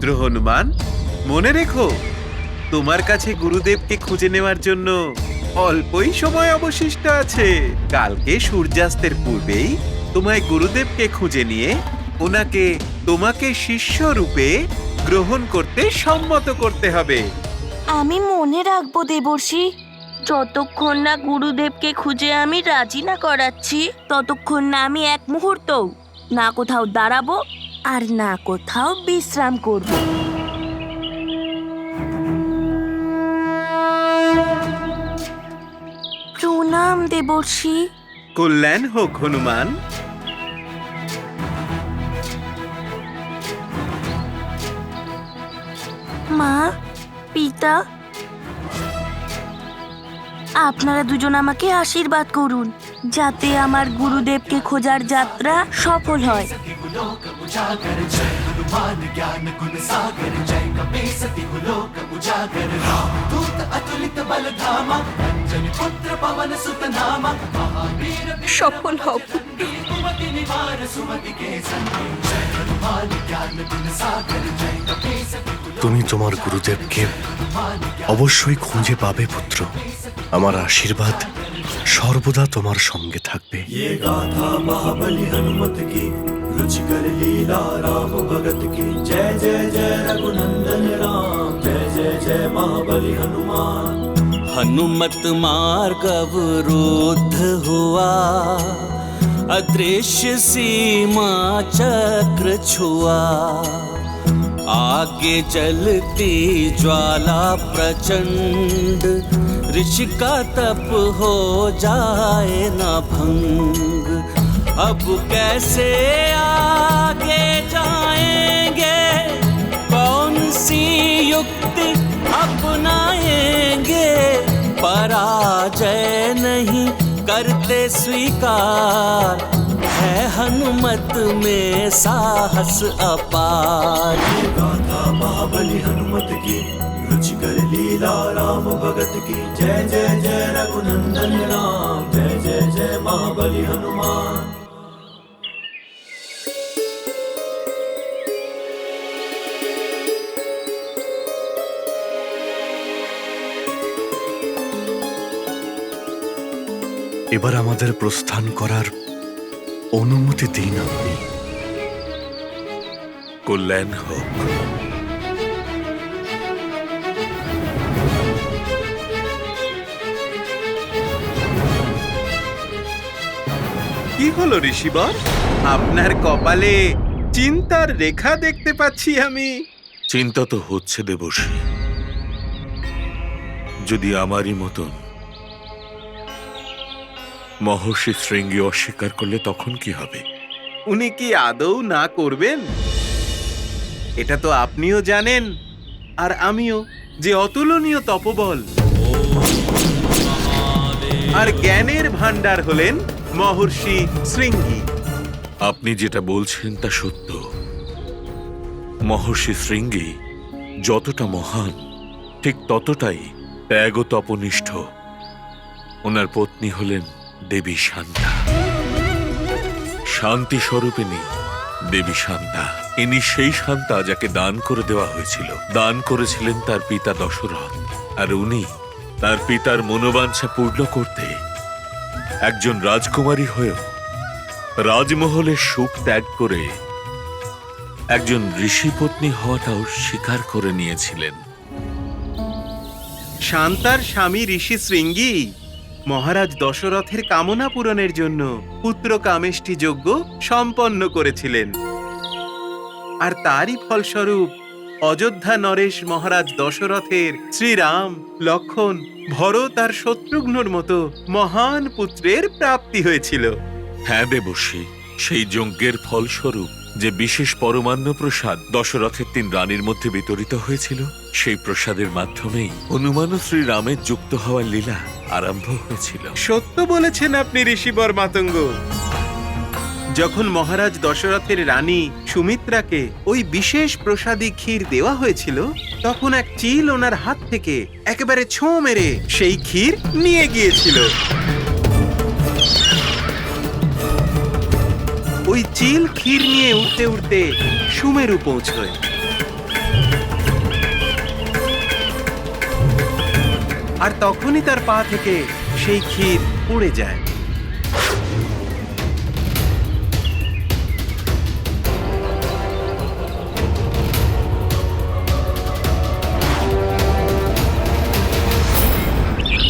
পুত্র হনুমান, মনে রেখো তোমার কাছে গুরুদেবকে খুঁজে নেওয়ার জন্য অল্পই সময় অবশিষ্ট আছে। কালকে সূর্যাস্তের পূর্বেই তোমায় গুরুদেবকে খুঁজে নিয়ে ওনাকে তোমাকে শিষ্য রূপে গ্রহণ করতে সম্মত করতে হবে। আমি মনে রাখবো দেবর্ষি। যতক্ষণ না গুরুদেবকে খুঁজে আমি রাজি না করাচ্ছি, ততক্ষণ না আমি এক মুহূর্ত না কোথাও দাঁড়াবো আর না কোথাও বিশ্রাম করব। প্রণাম দেবর্ষি। কল্যাণ হোক হনুমান। মা, পিতা, আপনারা দুজন আমাকে আশীর্বাদ করুন যাতে আমার গুরুদেবকে খোঁজার যাত্রা সফল হয়। সফল হও। তুমি তোমার গুরুদেবকে অবশ্যই খুঁজে পাবে পুত্র। আমার আশীর্বাদ সর্বদা তোমার সঙ্গে থাকবে। ये गाथा महाबली हनुमत की, रुचिकर लीला राम भगत की। जय जय जय रघुनंदन राम, जय जय जय महाबली हनुमान। हनुमत मार्ग अवरुद्ध हुआ, अदृश्य सीमा चक्र छुआ। आगे जलती ज्वाला प्रचंड, ऋषि का तप हो जाए न भंग। अब कैसे आगे जाएंगे, कौन सी युक्ति अपनाएंगे। पराजय नहीं करते स्वीकार, है हनुमत में साहस अपार। ये गाथा महाबली हनुमत की, रुचिकर लीला राम भगत की। जय जय जय रघुनंदन राम, जय जय जय महाबली हनुमान। এবার আমাদের প্রস্থান করার অনুমতি দিন আপনি। কল্যাণ হোক। কি হলো ঋষিবর, আপনার কপালে চিন্তার রেখা দেখতে পাচ্ছি আমি। চিন্তা তো হচ্ছে দেবর্ষি, যদি আমারই মতন মহর্ষি শৃঙ্গী অস্বীকার করলে তখন কি হবে? উনি কি আদৌ না করবেন? এটা তো আপনিও জানেন আর আমিও যে অতুলনীয় তপবল আর জ্ঞানের ভান্ডার হলেন মহর্ষি শৃঙ্গী। আপনি যেটা বলছেন তা সত্য। মহর্ষি শৃঙ্গী যতটা মহান, ঠিক ততটাই ত্যাগ ও তপনিষ্ঠ। ওনার পত্নী হলেন দেবী শান্তা, শান্তি স্বরূপিণী দেবী শান্তা। ইনি সেই শান্তা যাকে দান করে দেওয়া হয়েছিল। দান করেছিলেন তার পিতা দশরথ, আর উনি তার পিতার মনোবাঞ্ছা পূর্ণ করতে একজন রাজকুমারী হয়েও রাজমহলের সুখ ত্যাগ করে একজন ঋষি পত্নী হওয়াটাও স্বীকার করে নিয়েছিলেন। শান্তার স্বামী ঋষি শৃঙ্গী মহারাজ দশরথের কামনা পূরণের জন্য পুত্র কামেষ্টি যজ্ঞ সম্পন্ন করেছিলেন, আর তারই ফলস্বরূপ অযোধ্যা নরেশ মহারাজ দশরথের শ্রীরাম, লক্ষণ, ভরত আর শত্রুঘ্নর মতো মহান পুত্রের প্রাপ্তি হয়েছিল। হ্যাঁ দেবর্ষি, সেই যজ্ঞের ফলস্বরূপ যে বিশেষ পরমান্ন প্রসাদ দশরথের 3 রানীর মধ্যে বিতরিত হয়েছিল, সেই প্রসাদের মাধ্যমেই হনুমান ও শ্রীরামের যুক্ত হওয়ার লীলা আরম্ভ হয়েছিল। সত্য বলেছেন আপনি ঋষিবর মাতঙ্গ। যখন মহারাজ দশরথের রানী সুমিত্রাকে ওই বিশেষ প্রসাদী ক্ষীর দেওয়া হয়েছিল, তখন এক চিল ওনার হাত থেকে একেবারে ছোঁ মেরে সেই ক্ষীর নিয়ে গিয়েছিল। ওই চিল ক্ষীর নিয়ে উঠতে উঠতে সুমেরু পৌঁছয়। আর তখনই তার পা থেকে সেই ক্ষীর পড়ে যায়।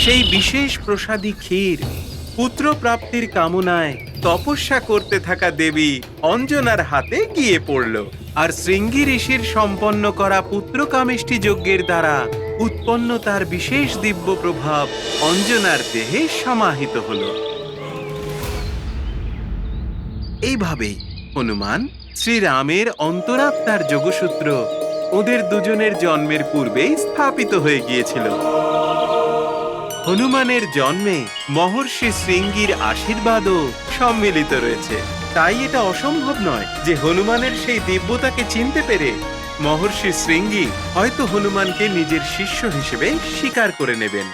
সেই বিশেষ প্রসাদী ক্ষীর পুত্র প্রাপ্তির কামনায় তপস্যা করতে থাকা দেবী অঞ্জনার হাতে গিয়ে পড়ল। আর শৃঙ্গী ঋষির সম্পন্ন করা পুত্র কামেষ্টি যজ্ঞের দ্বারা উৎপন্ন তার বিশেষ দিব্য প্রভাব অঞ্জনার দেহে সমাহিত হল। এইভাবেই হনুমান শ্রীরামের অন্তরাত্মার যোগসূত্র ওদের দুজনের জন্মের পূর্বেই স্থাপিত হয়ে গিয়েছিল। হনুমানের জন্মে মহর্ষি শৃঙ্গীর আশীর্বাদও সম্মিলিত রয়েছে। তাই এটা অসম্ভব নয় যে হনুমানের সেই দিব্যতাকে চিনতে পেরে মহর্ষি শৃঙ্গী হয়তো হনুমানকে নিজের শিষ্য হিসেবে স্বীকার করে নেবেন।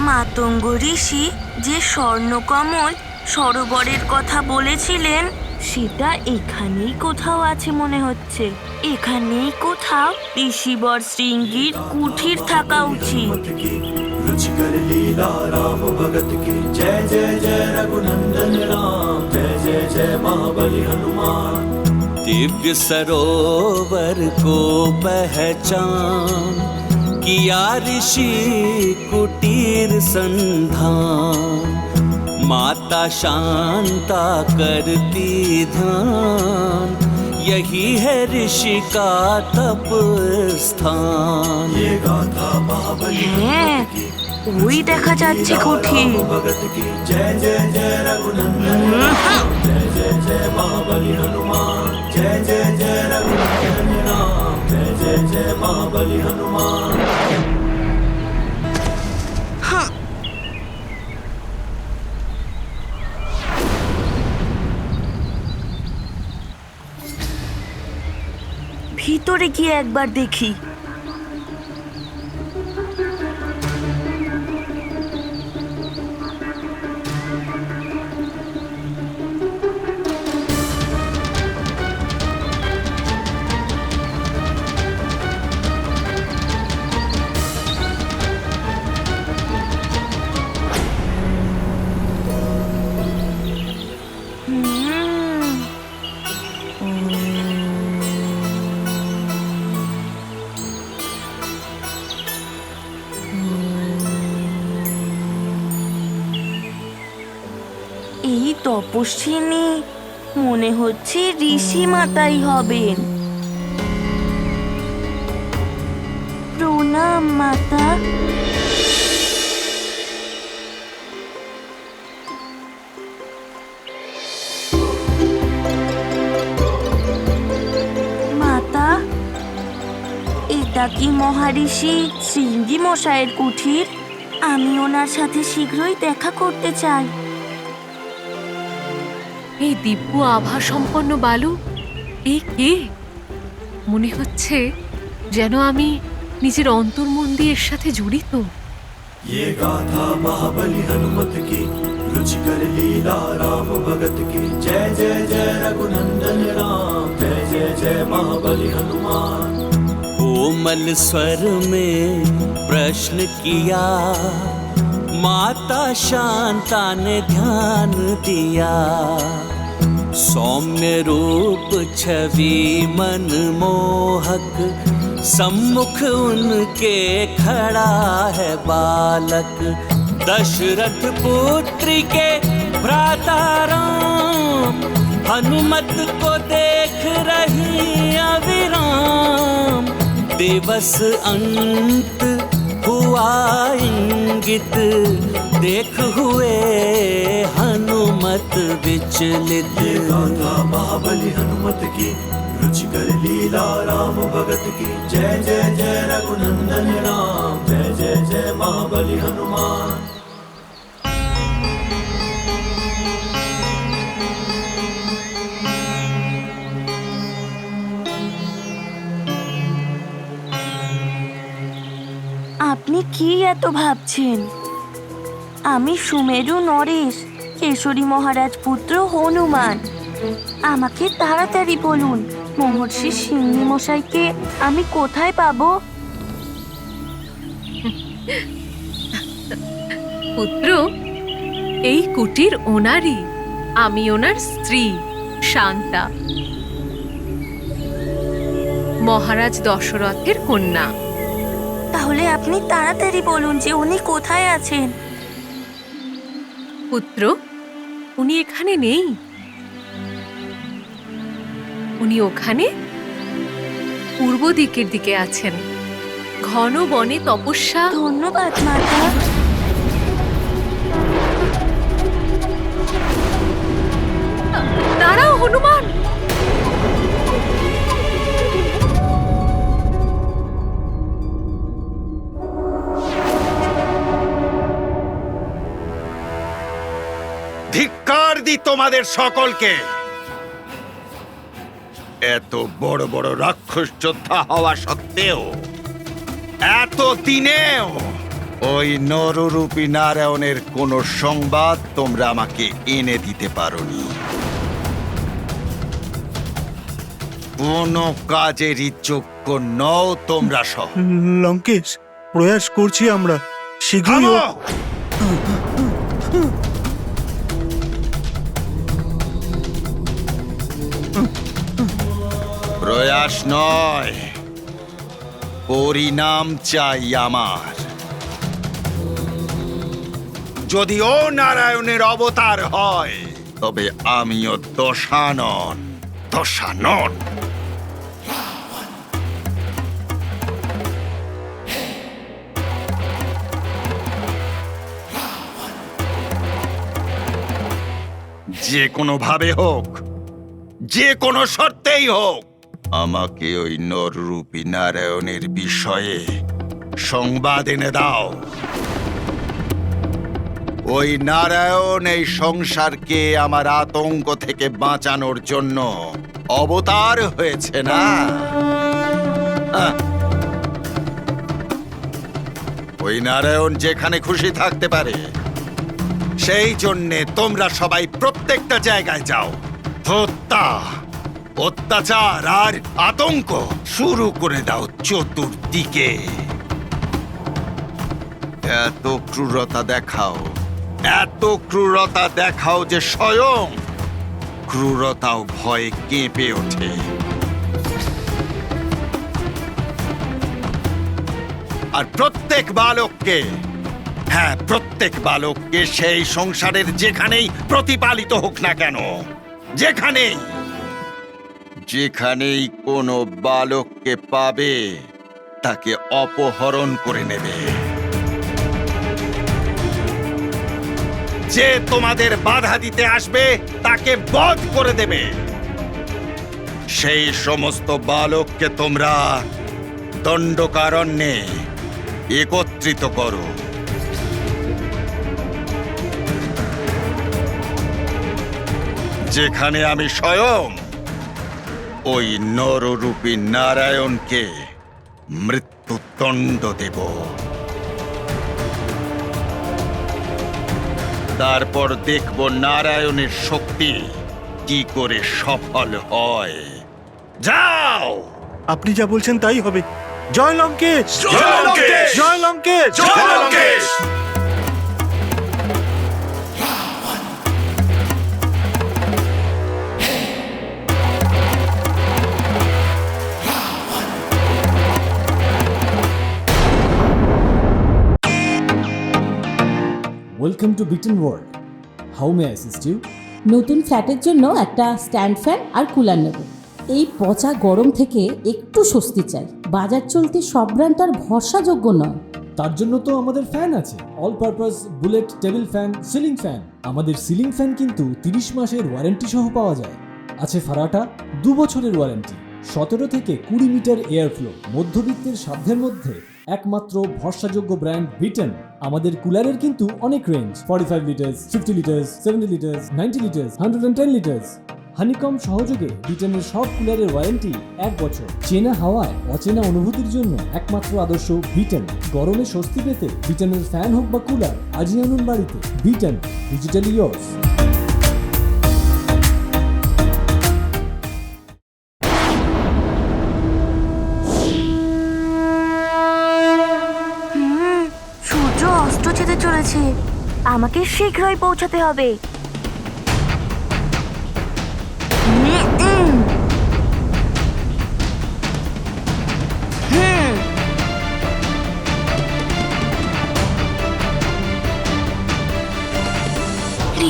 মাতঙ্গ ঋষি যে স্বর্ণকমল সরোবরের কথা বলেছিলেন সেটা এখানেই কোথাও আছে মনে হচ্ছে। এখানেই কোথাও ঋষিবর শৃঙ্গীর কুঠির থাকা উচিত। की रुचिकर लीला राम भगत की जय जय जय रघुनंदन राम जय जय जय महाबली हनुमान। दिव्य सरोवर को पहचान किया ऋषि कुटीर संधान। माता शांता करती ध्यान यही है ऋषि का तप स्थान। ये गाथा महाबली হ্যাঁ, ওই দেখা যাচ্ছে কুঠির। भगत की जय जय जय रघुनंदन राम जय जय जय महाबली हनुमान जय जय जय रघुनंदन राम जय जय जय महाबली हनुमान। ভিতরে গিয়ে একবার দেখি। এই তপস্বিনী মনে হচ্ছে ঋষি মাতাই হবেন। প্রণাম মাতা। মাতা, এটা কি মহারিষি শৃঙ্গী মশাইয়ের কুঠির? আমি ওনার সাথে শীঘ্রই দেখা করতে চাই। এই দিব্য আভা সম্পন্ন বালু, এই কে? মনে হচ্ছে যেন আমি নিজের অন্তর্মন দিয়ে এর সাথে জড়িত। ये गाथा महाबली हनुमत की रुचिकर लीला राम भगत की जय जय जय रघुनंदन राम जय जय जय महाबली हनुमान। कोमल स्वर में प्रश्न किया माता शांता ने ध्यान दिया। सौम्य रूप छवि मनमोहक सम्मुख उनके खड़ा है बालक। दशरथ पुत्री के भ्राता राम हनुमत को देख रही अविराम। दिवस अंत हुआ हुआ इंगित, देख हुए हनुमत विचलित। ये गाथा महाबली हनुमत की, रुचिकर लीला राम भगत की। जय जय जय रघुनंदन राम, जय जय जय महाबली हनुमान। আপনি কি এত ভাবছেন? আমি সুমেরু নরেশ, কেশরী মহারাজ পুত্র হনুমান। আমাকে তাড়াতাড়ি বলুন, মহর্ষি সিংহী মশাইকে আমি কোথায় পাবো? পুত্র, এই কুটির ওনারই। আমি ওনার স্ত্রী শান্তা, মহারাজ দশরথের কন্যা। তাহলে আপনি তাড়াতাড়ি বলুন যে উনি কোথায় আছেন। পুত্র, উনি এখানে নেই। উনি ওখানে পূর্ব দিকের দিকে আছেন, ঘন বনে তপস্যা। ধন্যবাদ মাতা। দাঁড়াও হনুমান। ধিক্কার দি তোমাদের সকলকে। এত বড় বড় রাক্ষস যোদ্ধা হওয়া সত্ত্বেও, এত দিনেও ওই নররূপী নারায়ণের কোনো সংবাদ তোমরা আমাকে এনে দিতে পারোনি। কোনো কাজেরই যোগ্য নও তোমরা সব। লঙ্কেশ, প্রয়াস করছি আমরা শীঘ্রই। থামো! প্রয়াস নয়, পরিণাম চাই আমার। যদি ও নারায়ণের অবতার হয়, তবে আমিও দশানন। দশানন যে কোনো ভাবে হোক, যে কোনো শর্তেই হোক, আমাকে ওই নররূপী নারায়ণের বিষয়ে সংবাদ এনে দাও। ওই নারায়ণ এই সংসারকে আমার আতঙ্ক থেকে বাঁচানোর জন্য অবতার হয়েছে না? ওই নারায়ণ যেখানে খুশি থাকতে পারে, সেই জন্যে তোমরা সবাই প্রত্যেকটা জায়গায় যাও। হত্যা, অত্যাচার আর আতঙ্ক শুরু করে দাও চতুর্দিকে। এত ক্রূরতা দেখাও, এত ক্রূরতা দেখাও যে স্বয়ং ক্রূরতাও ভয়ে কেঁপে ওঠে। আর প্রত্যেক বালককে, হ্যাঁ প্রত্যেক বালককে সেই সংসারের যেখানেই প্রতিপালিত হোক না কেন, যেখানেই যেখানেই কোনো বালককে পাবে, তাকে অপহরণ করে নেবে। যে তোমাদের বাধা দিতে আসবে, তাকে বধ করে দেবে। সেই সমস্ত বালককে তোমরা দণ্ডকারণ্যে একত্রিত করো। যেখানে আমি স্বয়ং ওই নররূপী নারায়ণকে মৃত্যুদণ্ড দেব। তারপর দেখব নারায়ণের শক্তি কি করে সফল হয়। যাও! আপনি যা বলছেন তাই হবে। জয় লঙ্কেশ! জয় লঙ্কেশ! জয় লঙ্কেশ! জয় Lankesh! Welcome to Bitten world. How may assist you? নতুন ফ্ল্যাটের জন্য একটা স্ট্যান্ড ফ্যান আর কুলার নেব। এই পচা গরম থেকে একটু স্বস্তি চাই। বাজার চলতে সব ব্র্যান্ড আর ভরসাযোগ্য নয়। তার জন্য তো আমাদের ফ্যান আছে, all purpose bullet table fan, ceiling fan. আমাদের সিলিং ফ্যান কিন্তু 30 মাসের ওয়ারেন্টি সহ পাওয়া যায়। আছে ফারাটা 2 বছরের ওয়ারেন্টি, 17 থেকে 20 মিটার এয়ার ফ্লো, মধ্যবিত্তের সাধ্যের মধ্যে একমাত্র ভরসাযোগ্য ব্র্যান্ড বিটেন। আমাদের কুলারের কিন্তু অনেক range, 45 litres, 50 litres, 70 litres, 90 litres, 110 litres. Honeycomb সহযোগে বিটেনের সব কুলারের ওয়ারেন্টি 1 বছর। চেনা হাওয়ায় অচেনা অনুভূতির জন্য একমাত্র আদর্শ বিটেন। গরমে স্বস্তি পেতে বিটেনের ফ্যান হোক বা কুলার, আজই আনুন বাড়িতে। Beaten, digitally yours. সূর্য অস্ত যেতে চলেছে, আমাকে শীঘ্রই পৌঁছাতে হবে।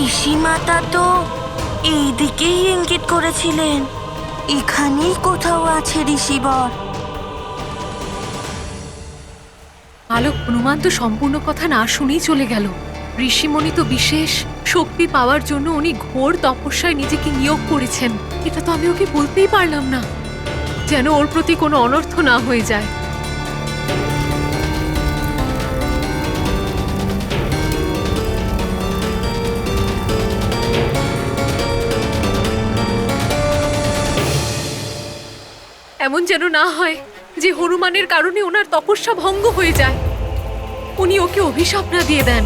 ঋষিমাতা তো এই দিকেই ইঙ্গিত করেছিলেন, এখানেই কোথাও আছে ঋষিবর। বালক হনুমান তো সম্পূর্ণ কথা না শুনেই চলে গেল। ঋষিমণি তো বিশেষ শক্তি পাওয়ার জন্য উনি ঘোর তপস্যায় নিজেকে নিয়োগ করেছেন। এটা তো আমি ওকে বলতেই পারলাম না, যেন ওর প্রতি কোনো অনর্থ না হয়ে যায়। এমন যেন না হয় যে হনুমানের কারণে ওনার তপস্যা ভঙ্গ হয়ে যায়, উনি ওকে অভিশাপ না দিয়ে দেন।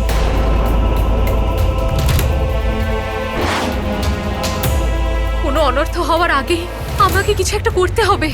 কোনো অনর্থ হওয়ার আগেই আমাকে কিছু একটা করতে হবে।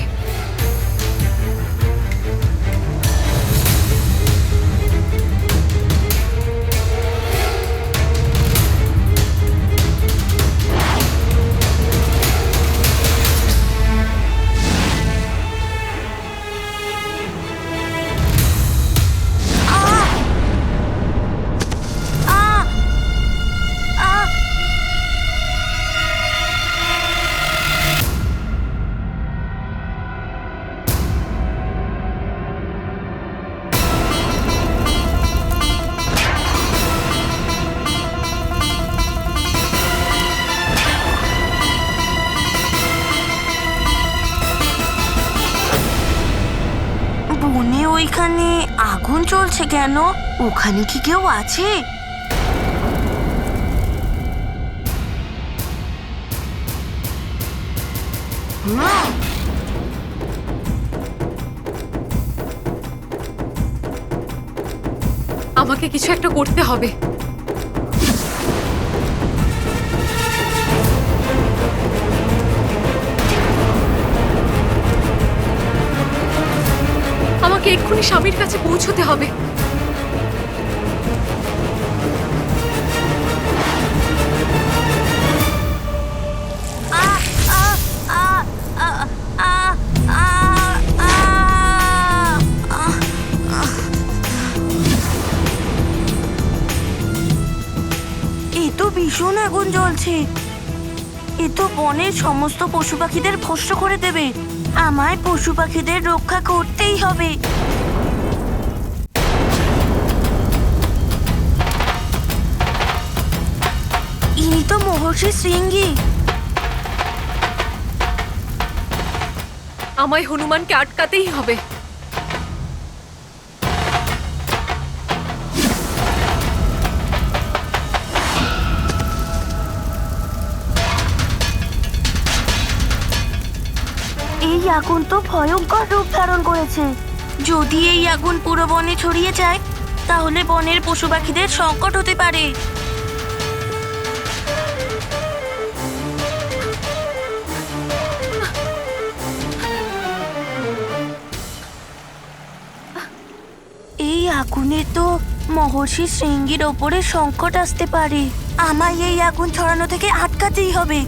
বনে ওইখানে আগুন চলছে কেন? ওখানে কি কেউ আছে? আমাকে কিছু একটা করতে হবে। আমাকে এক্ষুনি স্বামীর কাছে পৌঁছতে হবে। এ তো ভীষণ আগুন জ্বলছে, এ তো বনের সমস্ত পশু পাখিদের ভস্ম করে দেবে। আমায় পশু পাখিদের রক্ষা করতেই হবে। ইনি তো মহর্ষি শৃঙ্গী। আমায় হনুমানকে আটকাতেই হবে। এই আগুন তো ভয়ঙ্কর রূপ ধারণ করেছে। যদি এই আগুন পুরো বনে ছড়িয়ে যায় তাহলে বনের পশু পাখিদের সংকট হতে পারে। এই আগুনে তো মহর্ষি শৃঙ্গীর ওপরে সংকট আসতে পারে। আমায় এই আগুন ছড়ানো থেকে আটকাতেই হবে।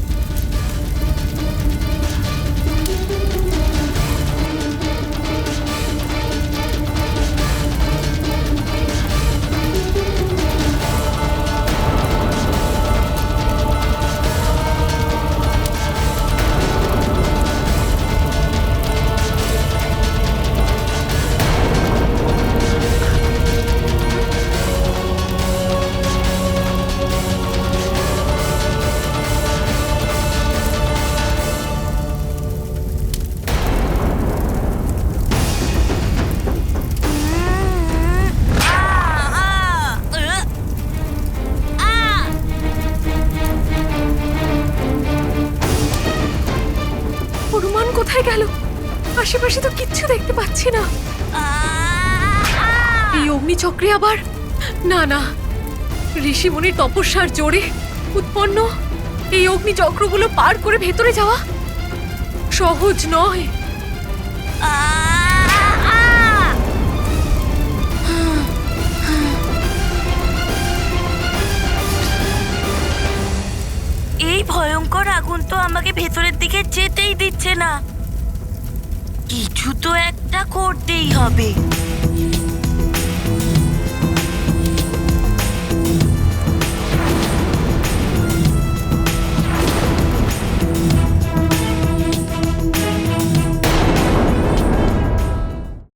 হনুমান কোথায় গেল? আশেপাশে তো কিচ্ছু দেখতে পাচ্ছি না। এই অগ্নিচক্রে আবার না না, ঋষিমুনির তপস্যার জোরে উৎপন্ন এই অগ্নিচক্রগুলো পার করে ভেতরে যাওয়া সহজ নয়। এই ভয়ঙ্কর আগুন তো আমাকে ভেতরের দিকে যেতেই দিচ্ছে না। কিছু তো একটা করতেই হবে।